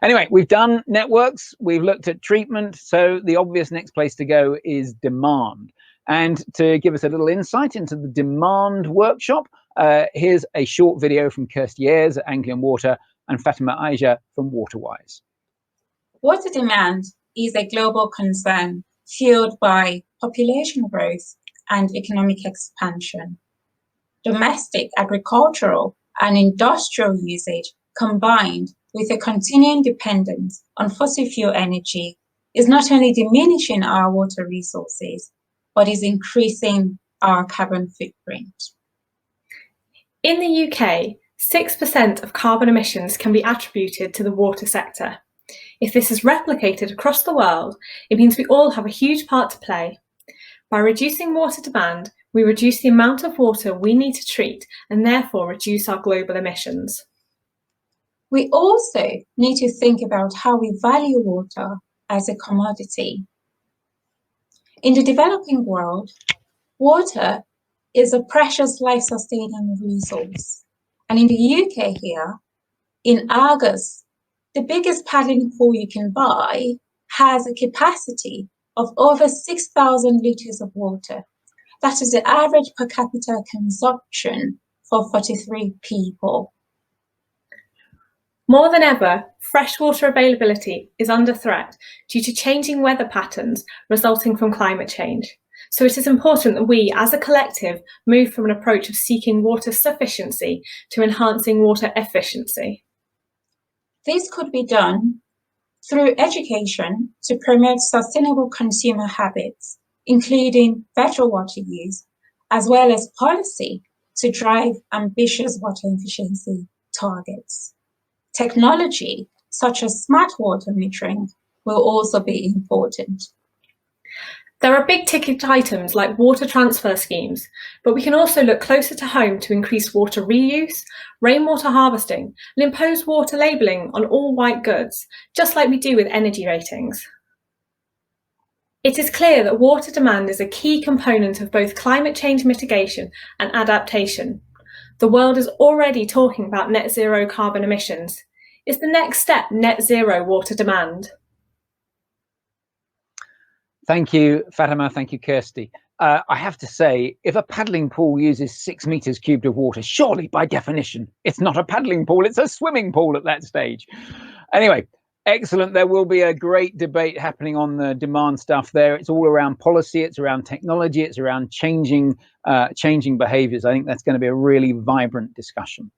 Anyway, we've done networks, we've looked at treatment, so the obvious next place to go is demand. And to give us a little insight into the demand workshop, here's a short video from Kirsty Ayres at Anglian Water and Fatima Ajia from Waterwise. Water demand is a global concern fueled by population growth and economic expansion. Domestic, agricultural, and industrial usage combined with a continuing dependence on fossil fuel energy is not only diminishing our water resources, but is increasing our carbon footprint. In the UK, 6% of carbon emissions can be attributed to the water sector. If this is replicated across the world, it means we all have a huge part to play. By reducing water demand, we reduce the amount of water we need to treat and therefore reduce our global emissions. We also need to think about how we value water as a commodity. In the developing world, water is a precious life-sustaining resource. And in the UK here, in Argos, the biggest paddling pool you can buy has a capacity of over 6,000 litres of water. That is the average per capita consumption for 43 people. More than ever, freshwater availability is under threat due to changing weather patterns resulting from climate change. So it is important that we, as a collective, move from an approach of seeking water sufficiency to enhancing water efficiency. This could be done through education to promote sustainable consumer habits, including better water use, as well as policy to drive ambitious water efficiency targets. Technology, such as smart water metering, will also be important. There are big ticket items like water transfer schemes, but we can also look closer to home to increase water reuse, rainwater harvesting, and impose water labelling on all white goods, just like we do with energy ratings. It is clear that water demand is a key component of both climate change mitigation and adaptation. The world is already talking about net zero carbon emissions. Is the next step net zero water demand? Thank you, Fatima. Thank you, Kirsty. I have to say, if a paddling pool uses 6 meters cubed of water, surely by definition, it's not a paddling pool, it's a swimming pool at that stage. Anyway, excellent. There will be a great debate happening on the demand stuff there. It's all around policy, it's around technology, it's around changing behaviors. I think that's going to be a really vibrant discussion.